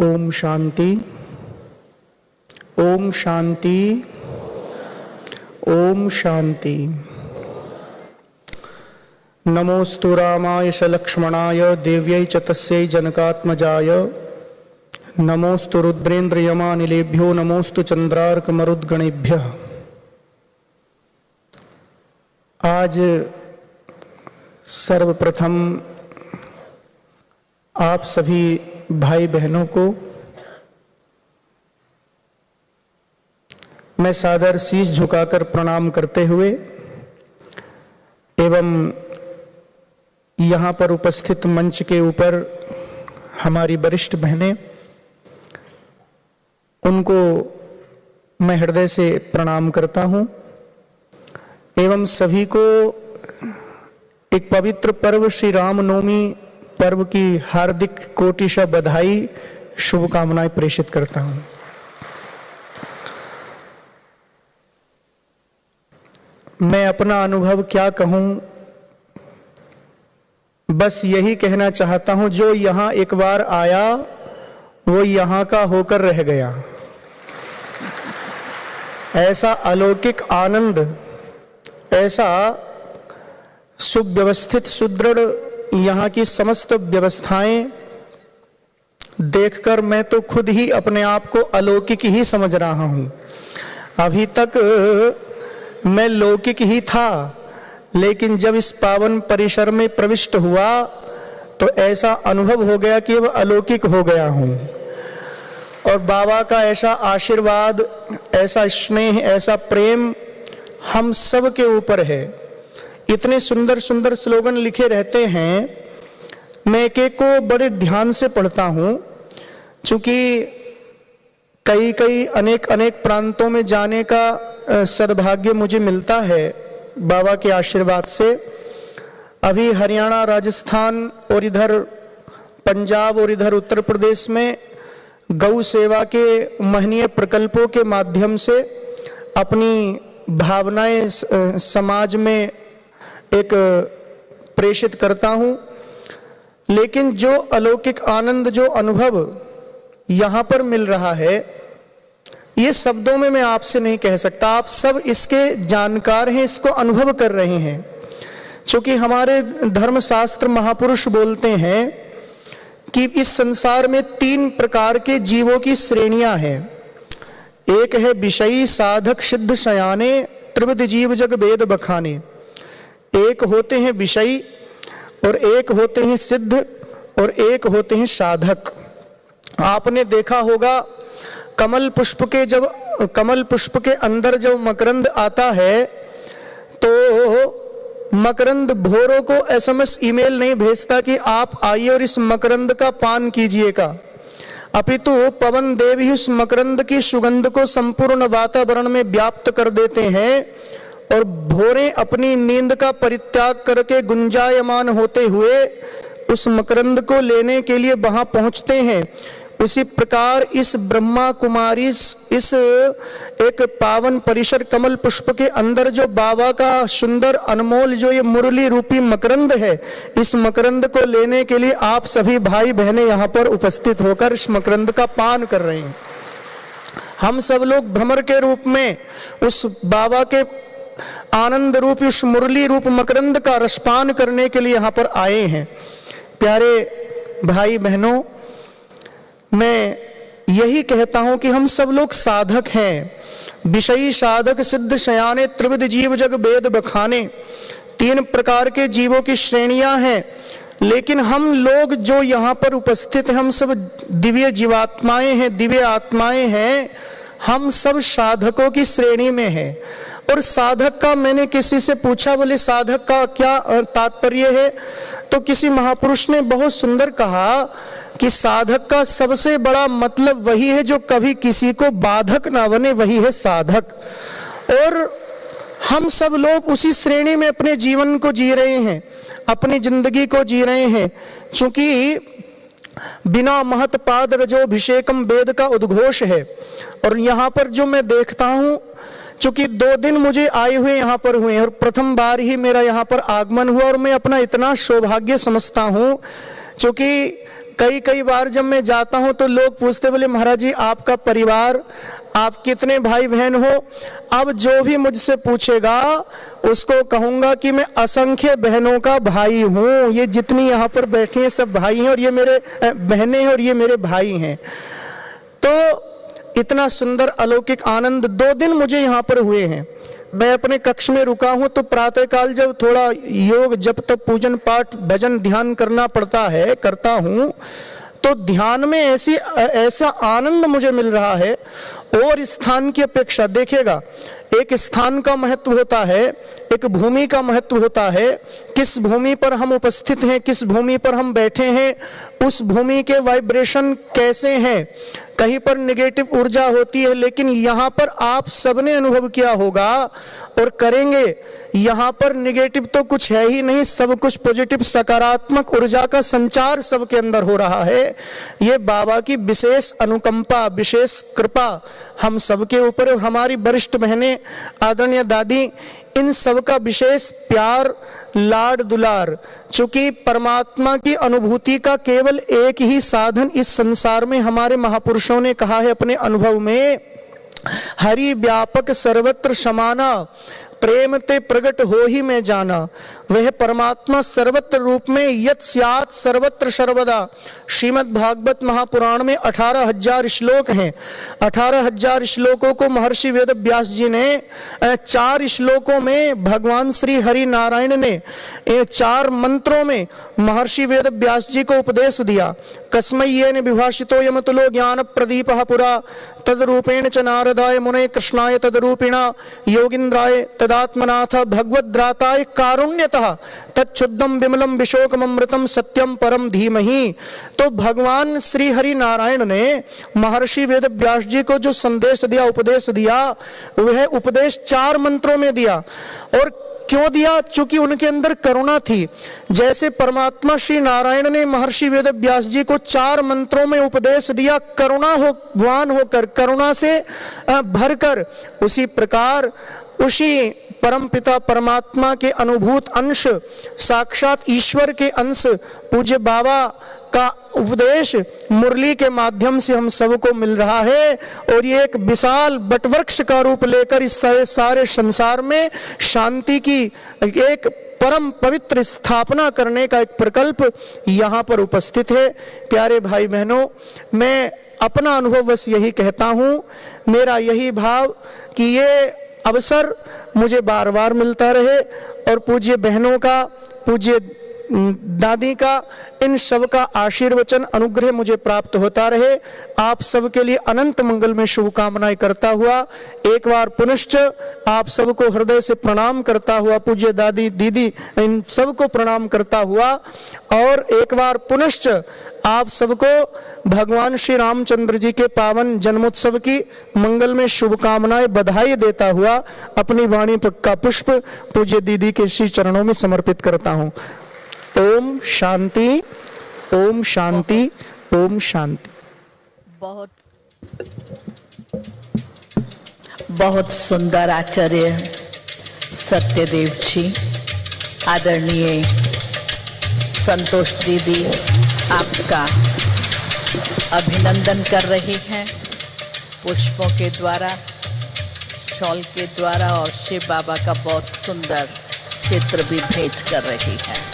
ओम शांति। ओम शांति। ओम शांति। नमोस्तु रामाय च लक्ष्मणाय देव्यै च तस्यै जनकात्मजाय। नमोस्तु रुद्रेन्द्र यमानिलेभ्यो नमोस्तु चंद्रार्क मरुद्गणेभ्यः। आज सर्वप्रथम आप सभी भाई बहनों को मैं सादर शीश झुकाकर प्रणाम करते हुए एवं यहाँ पर उपस्थित मंच के ऊपर हमारी वरिष्ठ बहनें, उनको मैं हृदय से प्रणाम करता हूँ एवं सभी को एक पवित्र पर्व श्री रामनवमी पर्व की हार्दिक कोटिशः बधाई शुभकामनाएं प्रेषित करता हूं। मैं अपना अनुभव क्या कहूं, बस यही कहना चाहता हूं, जो यहां एक बार आया वो यहां का होकर रह गया। ऐसा अलौकिक आनंद, ऐसा सुव्यवस्थित सुदृढ़ यहाँ की समस्त व्यवस्थाएं देखकर मैं तो खुद ही अपने आप को अलौकिक ही समझ रहा हूं। अभी तक मैं लौकिक ही था, लेकिन जब इस पावन परिसर में प्रविष्ट हुआ तो ऐसा अनुभव हो गया कि अब अलौकिक हो गया हूं। और बाबा का ऐसा आशीर्वाद, ऐसा स्नेह, ऐसा प्रेम हम सब के ऊपर है। इतने सुंदर सुंदर स्लोगन लिखे रहते हैं, मैं एक एक को बड़े ध्यान से पढ़ता हूं, क्योंकि कई अनेक प्रांतों में जाने का सद्भाग्य मुझे मिलता है बाबा के आशीर्वाद से। अभी हरियाणा, राजस्थान और इधर पंजाब और इधर उत्तर प्रदेश में गौ सेवा के महनीय प्रकल्पों के माध्यम से अपनी भावनाएं समाज में एक प्रेषित करता हूं। लेकिन जो अलौकिक आनंद, जो अनुभव यहां पर मिल रहा है, ये शब्दों में मैं आपसे नहीं कह सकता। आप सब इसके जानकार हैं, इसको अनुभव कर रहे हैं। क्योंकि हमारे धर्मशास्त्र महापुरुष बोलते हैं कि इस संसार में 3 प्रकार के जीवों की श्रेणियां हैं। एक है विषयी, साधक, सिद्ध, शयाने, त्रिविध जीव जग वेद बखाने। एक होते हैं विषयी, और एक होते हैं सिद्ध, और एक होते हैं साधक। आपने देखा होगा कमल पुष्प के अंदर जब मकरंद आता है तो मकरंद भोरों को एसएमएस ईमेल नहीं भेजता कि आप आइए और इस मकरंद का पान कीजिएगा, अपितु पवन देव ही उस मकरंद की सुगंध को संपूर्ण वातावरण में व्याप्त कर देते हैं। और भोरे अपनी नींद का परित्याग करके गुंजायमान होते हुए उस मकरंद को लेने के लिए वहां पहुंचते हैं। उसी प्रकार इस ब्रह्मा कुमारी, इस एक पावन परिसर कमल पुष्प के अंदर जो बाबा का सुंदर अनमोल जो ये मुरली रूपी मकरंद है, इस मकरंद को लेने के लिए आप सभी भाई बहनें यहाँ पर उपस्थित होकर इस मकरंद का पान कर रहे हैं। हम सब लोग भ्रमर के रूप में उस बाबा के आनंद रूप, उस मुरली रूप मकरंद का रसपान करने के लिए यहाँ पर आए हैं। प्यारे भाई बहनों, मैं यही कहता हूं कि हम सब लोग साधक हैं। विषयी, साधक, सिद्ध, शयाने, त्रिविध जीव जग वेद बखाने। 3 प्रकार के जीवों की श्रेणियां हैं। लेकिन हम लोग जो यहाँ पर उपस्थित हैं, हम सब दिव्य जीवात्माएं हैं, दिव्य आत्माएं हैं। हम सब साधकों की श्रेणी में हैं। और साधक का मैंने किसी से पूछा, बोले साधक का क्या तात्पर्य है? तो किसी महापुरुष ने बहुत सुंदर कहा कि साधक का सबसे बड़ा मतलब वही है जो कभी किसी को बाधक ना बने, वही है साधक। और हम सब लोग उसी श्रेणी में अपने जीवन को जी रहे हैं, अपनी जिंदगी को जी रहे हैं। क्योंकि बिना महत पाद रजोभिषेकम वेद का उद्घोष है। और यहाँ पर जो मैं देखता हूं, चूंकि 2 दिन मुझे आए हुए यहाँ पर हुए और प्रथम बार ही मेरा यहाँ पर आगमन हुआ, और मैं अपना इतना सौभाग्य समझता हूं, क्योंकि कई कई बार जब मैं जाता हूं तो लोग पूछते, बोले महाराज जी आपका परिवार, आप कितने भाई बहन हो? अब जो भी मुझसे पूछेगा उसको कहूंगा कि मैं असंख्य बहनों का भाई हूं। ये जितनी यहाँ पर बैठी हैं सब भाई हैं, और ये मेरे बहनें हैं और ये मेरे भाई हैं। तो इतना सुंदर अलौकिक आनंद 2 दिन मुझे यहाँ पर हुए हैं। मैं अपने कक्ष में रुका हूं तो प्रातःकाल जब थोड़ा योग जब तक पूजन पाठ भजन ध्यान करना पड़ता है, करता हूं, तो ध्यान में ऐसा आनंद मुझे मिल रहा है और स्थान की अपेक्षा। देखिएगा, एक स्थान का महत्व होता है, एक भूमि का महत्व होता है। किस भूमि पर हम उपस्थित हैं, किस भूमि पर हम बैठे हैं, उस भूमि के वाइब्रेशन कैसे हैं। कहीं पर नेगेटिव ऊर्जा होती है, लेकिन यहाँ पर आप सबने अनुभव किया होगा और करेंगे, यहाँ पर नेगेटिव तो कुछ है ही नहीं, सब कुछ पॉजिटिव सकारात्मक ऊर्जा का संचार सबके अंदर हो रहा है। ये बाबा की विशेष अनुकंपा, विशेष कृपा हम सबके ऊपर, और हमारी वरिष्ठ बहनें, आदरणीय दादी, इन सब का विशेष प्यार, लाड दुलार। चूंकि परमात्मा की अनुभूति का केवल एक ही साधन इस संसार में हमारे महापुरुषों ने कहा है अपने अनुभव में, हरि व्यापक सर्वत्र समाना, प्रेम ते प्रगट हो ही मैं जाना। वह परमात्मा सर्वत्र रूप में यत् स्यात् सर्वत्र सर्वदा। श्रीमद् भागवत महापुराण में 18,000 श्लोक हैं। 18,000 श्लोकों को महर्षि वेद व्यास जी ने 4 श्लोकों में, भगवान श्री हरि नारायण ने 4 मंत्रों में महर्षि वेद व्यास जी को उपदेश दिया। कस्मय्येन विभाषितो यमतुलो ज्ञान प्रदीपः पुरा, तद्रूपेण च नारदाय मुने कृष्णाय तद्रूपिणा, योगीन्द्राय तदात्मनाथ भगवद्राताय कारुण्यतः तच्छुद्धम विमलम विशोकमृतम सत्यम परम धीमहि। तो भगवान श्री हरि नारायण ने महर्षि वेद व्यास जी को जो संदेश दिया, उपदेश दिया, वह उपदेश 4 मंत्रों में दिया। और क्यों दिया? चूंकि उनके अंदर करुणा थी। जैसे परमात्मा श्री नारायण ने महर्षि वेद व्यास जी को 4 मंत्रों में उपदेश दिया, करुणा हो वान होकर, करुणा से भरकर, उसी प्रकार उसी परम पिता परमात्मा के अनुभूत अंश, साक्षात ईश्वर के अंश पूज्य बाबा का उपदेश मुरली के माध्यम से हम सबको मिल रहा है। और ये एक विशाल बटवृक्ष का रूप लेकर इस सारे संसार में शांति की एक परम पवित्र स्थापना करने का एक प्रकल्प यहाँ पर उपस्थित है। प्यारे भाई बहनों, मैं अपना अनुभव बस यही कहता हूँ, मेरा यही भाव कि ये अवसर मुझे बार बार मिलता रहे और पूज्य बहनों का, पूज्य दादी का, इन सब का आशीर्वचन अनुग्रह मुझे प्राप्त होता रहे। आप सबके लिए अनंत मंगल में शुभकामनाएं करता हुआ एक बार पुनश्च आप सबको हृदय से प्रणाम करता हुआ, पूज्य दादी दीदी इन सबको प्रणाम करता हुआ, और एक बार पुनश्च आप सबको भगवान श्री रामचंद्र जी के पावन जन्मोत्सव की मंगल में शुभकामनाएं, बधाई देता हुआ अपनी वाणी का पुष्प पूज्य दीदी के श्री चरणों में समर्पित करता हूं। ओम शांति, ओम शांति, ओम शांति। बहुत सुंदर आचार्य सत्यदेव जी, आदरणीय संतोष दीदी आपका अभिनंदन कर रही हैं पुष्पों के द्वारा, शॉल के द्वारा, और शिव बाबा का बहुत सुंदर चित्र भी भेंट कर रही है।